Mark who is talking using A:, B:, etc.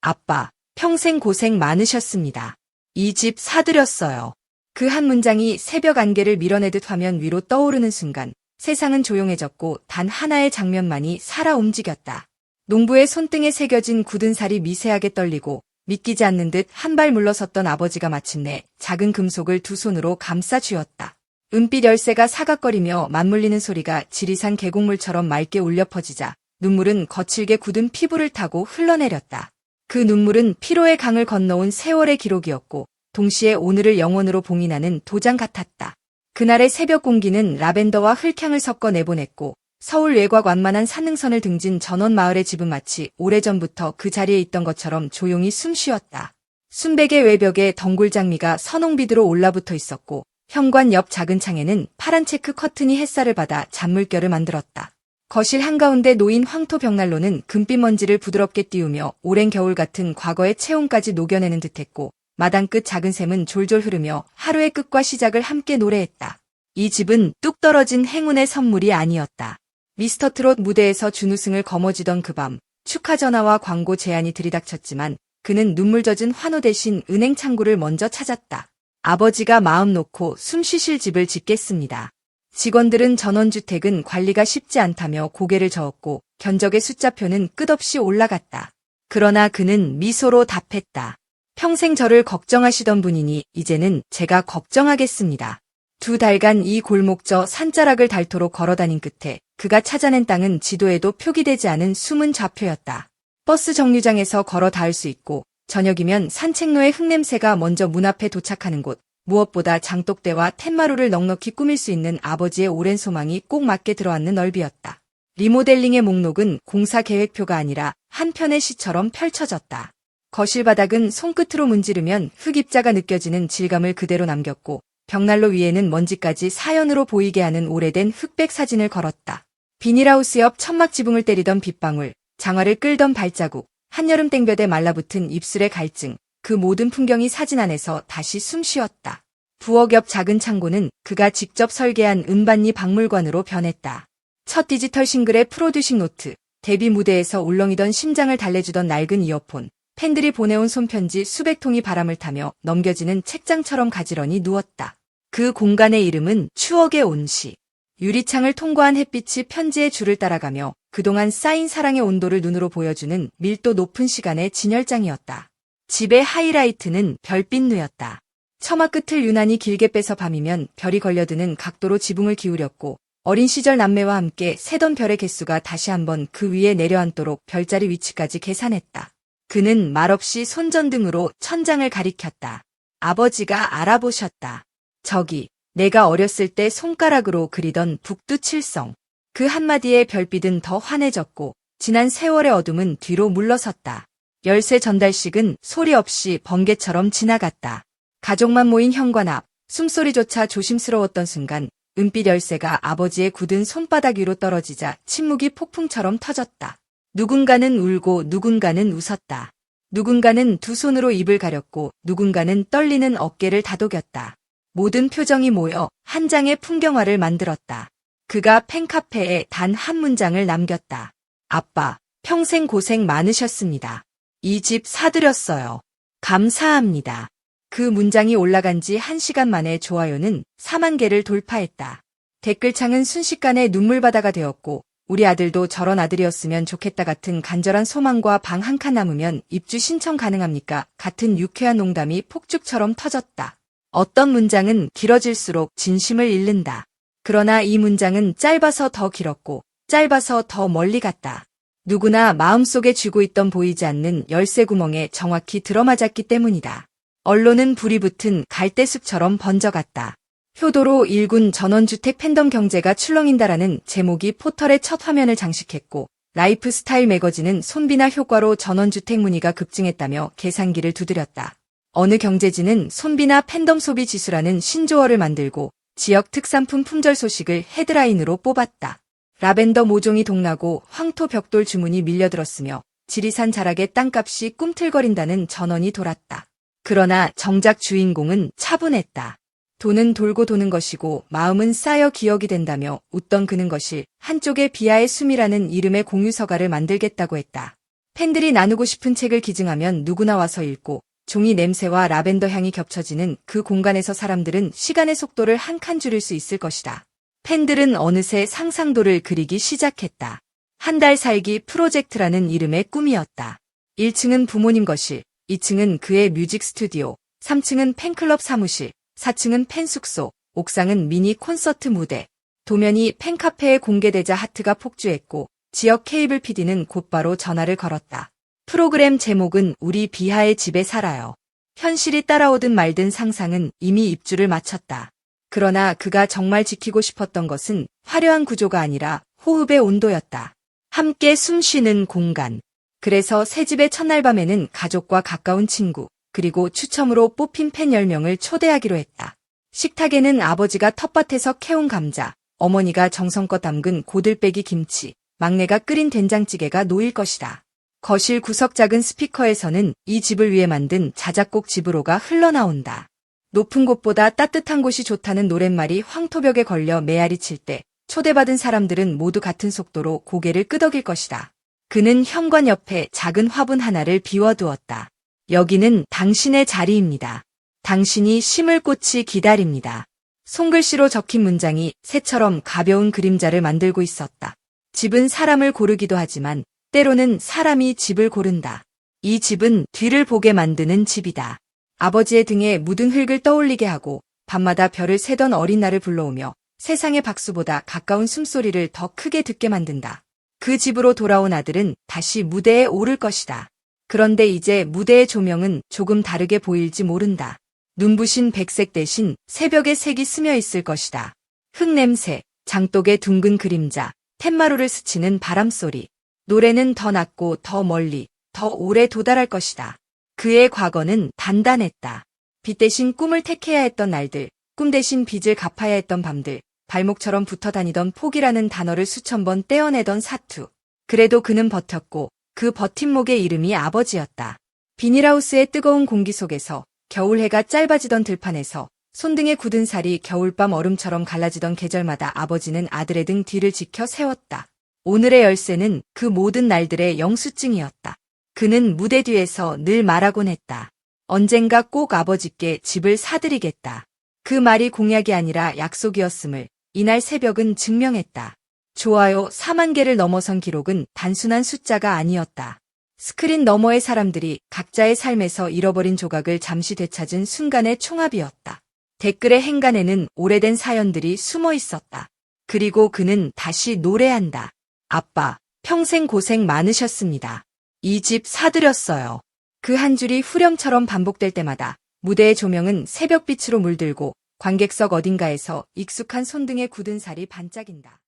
A: 아빠, 평생 고생 많으셨습니다. 이 집 사드렸어요. 그 한 문장이 새벽 안개를 밀어내듯 화면 위로 떠오르는 순간 세상은 조용해졌고 단 하나의 장면만이 살아 움직였다. 농부의 손등에 새겨진 굳은 살이 미세하게 떨리고 믿기지 않는 듯 한 발 물러섰던 아버지가 마침내 작은 금속을 두 손으로 감싸 쥐었다. 은빛 열쇠가 사각거리며 맞물리는 소리가 지리산 계곡물처럼 맑게 울려 퍼지자 눈물은 거칠게 굳은 피부를 타고 흘러내렸다. 그 눈물은 피로의 강을 건너온 세월의 기록이었고 동시에 오늘을 영원으로 봉인하는 도장 같았다. 그날의 새벽 공기는 라벤더와 흙향을 섞어 내보냈고 서울 외곽 완만한 산능선을 등진 전원 마을의 집은 마치 오래전부터 그 자리에 있던 것처럼 조용히 숨쉬었다. 순백의 외벽에 덩굴 장미가 선홍빛으로 올라붙어 있었고 현관 옆 작은 창에는 파란 체크 커튼이 햇살을 받아 잔물결을 만들었다. 거실 한가운데 놓인 황토 벽난로는 금빛 먼지를 부드럽게 띄우며 오랜 겨울 같은 과거의 체온까지 녹여내는 듯했고 마당 끝 작은 샘은 졸졸 흐르며 하루의 끝과 시작을 함께 노래했다. 이 집은 뚝 떨어진 행운의 선물이 아니었다. 미스터 트롯 무대에서 준우승을 거머쥐던 그 밤 축하 전화와 광고 제안이 들이닥쳤지만 그는 눈물 젖은 환호 대신 은행 창구를 먼저 찾았다. 아버지가 마음 놓고 숨 쉬실 집을 짓겠습니다. 직원들은 전원주택은 관리가 쉽지 않다며 고개를 저었고 견적의 숫자표는 끝없이 올라갔다. 그러나 그는 미소로 답했다. 평생 저를 걱정하시던 분이니 이제는 제가 걱정하겠습니다. 2달간 이 골목 저 산자락을 닳도록 걸어다닌 끝에 그가 찾아낸 땅은 지도에도 표기되지 않은 숨은 좌표였다. 버스 정류장에서 걸어 닿을 수 있고 저녁이면 산책로의 흙냄새가 먼저 문 앞에 도착하는 곳, 무엇보다 장독대와 툇마루를 넉넉히 꾸밀 수 있는 아버지의 오랜 소망이 꼭 맞게 들어앉는 넓이였다. 리모델링의 목록은 공사 계획표가 아니라 한 편의 시처럼 펼쳐졌다. 거실 바닥은 손끝으로 문지르면 흙입자가 느껴지는 질감을 그대로 남겼고 벽난로 위에는 먼지까지 사연으로 보이게 하는 오래된 흑백 사진을 걸었다. 비닐하우스 옆 천막 지붕을 때리던 빗방울, 장화를 끌던 발자국, 한여름 땡볕에 말라붙은 입술의 갈증, 그 모든 풍경이 사진 안에서 다시 숨쉬었다. 부엌 옆 작은 창고는 그가 직접 설계한 음반리 박물관으로 변했다. 첫 디지털 싱글의 프로듀싱 노트, 데뷔 무대에서 울렁이던 심장을 달래주던 낡은 이어폰, 팬들이 보내온 손편지 수백 통이 바람을 타며 넘겨지는 책장처럼 가지런히 누웠다. 그 공간의 이름은 추억의 온실. 유리창을 통과한 햇빛이 편지의 줄을 따라가며 그동안 쌓인 사랑의 온도를 눈으로 보여주는 밀도 높은 시간의 진열장이었다. 집의 하이라이트는 별빛누였다. 처마 끝을 유난히 길게 빼서 밤이면 별이 걸려드는 각도로 지붕을 기울였고 어린 시절 남매와 함께 세던 별의 개수가 다시 한번 그 위에 내려앉도록 별자리 위치까지 계산했다. 그는 말없이 손전등으로 천장을 가리켰다. 아버지가 알아보셨다. 저기, 내가 어렸을 때 손가락으로 그리던 북두칠성. 그 한마디에 별빛은 더 환해졌고 지난 세월의 어둠은 뒤로 물러섰다. 열쇠 전달식은 소리 없이 번개처럼 지나갔다. 가족만 모인 현관 앞, 숨소리조차 조심스러웠던 순간 은빛 열쇠가 아버지의 굳은 손바닥 위로 떨어지자 침묵이 폭풍처럼 터졌다. 누군가는 울고 누군가는 웃었다. 누군가는 두 손으로 입을 가렸고 누군가는 떨리는 어깨를 다독였다. 모든 표정이 모여 한 장의 풍경화를 만들었다. 그가 팬카페에 단 한 문장을 남겼다. 아빠, 평생 고생 많으셨습니다. 이 집 사드렸어요. 감사합니다. 그 문장이 올라간 지 1시간 만에 좋아요는 4만 개를 돌파했다. 댓글창은 순식간에 눈물바다가 되었고 우리 아들도 저런 아들이었으면 좋겠다 같은 간절한 소망과 방 한 칸 남으면 입주 신청 가능합니까? 같은 유쾌한 농담이 폭죽처럼 터졌다. 어떤 문장은 길어질수록 진심을 잃는다. 그러나 이 문장은 짧아서 더 길었고 짧아서 더 멀리 갔다. 누구나 마음속에 쥐고 있던 보이지 않는 열쇠 구멍에 정확히 들어맞았기 때문이다. 언론은 불이 붙은 갈대숲처럼 번져갔다. 효도로 1군 전원주택 팬덤 경제가 출렁인다라는 제목이 포털의 첫 화면을 장식했고 라이프스타일 매거진은 손비나 효과로 전원주택 문의가 급증했다며 계산기를 두드렸다. 어느 경제지는 손비나 팬덤 소비 지수라는 신조어를 만들고 지역 특산품 품절 소식을 헤드라인으로 뽑았다. 라벤더 모종이 동나고 황토 벽돌 주문이 밀려들었으며 지리산 자락의 땅값이 꿈틀거린다는 전언이 돌았다. 그러나 정작 주인공은 차분했다. 돈은 돌고 도는 것이고 마음은 쌓여 기억이 된다며 웃던 그는 것이 한쪽에 비아의 숨이라는 이름의 공유서가를 만들겠다고 했다. 팬들이 나누고 싶은 책을 기증하면 누구나 와서 읽고 종이 냄새와 라벤더 향이 겹쳐지는 그 공간에서 사람들은 시간의 속도를 한 칸 줄일 수 있을 것이다. 팬들은 어느새 상상도를 그리기 시작했다. 한 달 살기 프로젝트라는 이름의 꿈이었다. 1층은 부모님 거실, 2층은 그의 뮤직 스튜디오, 3층은 팬클럽 사무실, 4층은 팬 숙소, 옥상은 미니 콘서트 무대. 도면이 팬카페에 공개되자 하트가 폭주했고 지역 케이블 PD는 곧바로 전화를 걸었다. 프로그램 제목은 우리 비하의 집에 살아요. 현실이 따라오든 말든 상상은 이미 입주를 마쳤다. 그러나 그가 정말 지키고 싶었던 것은 화려한 구조가 아니라 호흡의 온도였다. 함께 숨쉬는 공간. 그래서 새 집의 첫날 밤에는 가족과 가까운 친구, 그리고 추첨으로 뽑힌 팬 10명을 초대하기로 했다. 식탁에는 아버지가 텃밭에서 캐온 감자, 어머니가 정성껏 담근 고들빼기 김치, 막내가 끓인 된장찌개가 놓일 것이다. 거실 구석 작은 스피커에서는 이 집을 위해 만든 자작곡 집으로가 흘러나온다. 높은 곳보다 따뜻한 곳이 좋다는 노랫말이 황토벽에 걸려 메아리 칠 때 초대받은 사람들은 모두 같은 속도로 고개를 끄덕일 것이다. 그는 현관 옆에 작은 화분 하나를 비워두었다. 여기는 당신의 자리입니다. 당신이 심을 꽃이 기다립니다. 손글씨로 적힌 문장이 새처럼 가벼운 그림자를 만들고 있었다. 집은 사람을 고르기도 하지만 때로는 사람이 집을 고른다. 이 집은 뒤를 보게 만드는 집이다. 아버지의 등에 묻은 흙을 떠올리게 하고 밤마다 별을 세던 어린 날을 불러오며 세상의 박수보다 가까운 숨소리를 더 크게 듣게 만든다. 그 집으로 돌아온 아들은 다시 무대에 오를 것이다. 그런데 이제 무대의 조명은 조금 다르게 보일지 모른다. 눈부신 백색 대신 새벽의 색이 스며 있을 것이다. 흙냄새, 장독의 둥근 그림자, 툇마루를 스치는 바람소리. 노래는 더 낮고 더 멀리, 더 오래 도달할 것이다. 그의 과거는 단단했다. 빛 대신 꿈을 택해야 했던 날들, 꿈 대신 빚을 갚아야 했던 밤들, 발목처럼 붙어 다니던 포기라는 단어를 수천 번 떼어내던 사투. 그래도 그는 버텼고 그 버팀목의 이름이 아버지였다. 비닐하우스의 뜨거운 공기 속에서 겨울해가 짧아지던 들판에서 손등에 굳은 살이 겨울밤 얼음처럼 갈라지던 계절마다 아버지는 아들의 등 뒤를 지켜 세웠다. 오늘의 열쇠는 그 모든 날들의 영수증이었다. 그는 무대 뒤에서 늘 말하곤 했다. 언젠가 꼭 아버지께 집을 사드리겠다. 그 말이 공약이 아니라 약속이었음을 이날 새벽은 증명했다. 좋아요 4만 개를 넘어선 기록은 단순한 숫자가 아니었다. 스크린 너머의 사람들이 각자의 삶에서 잃어버린 조각을 잠시 되찾은 순간의 총합이었다. 댓글의 행간에는 오래된 사연들이 숨어 있었다. 그리고 그는 다시 노래한다. 아빠, 평생 고생 많으셨습니다. 이 집 사드렸어요. 그 한 줄이 후렴처럼 반복될 때마다 무대의 조명은 새벽빛으로 물들고 관객석 어딘가에서 익숙한 손등에 굳은 살이 반짝인다.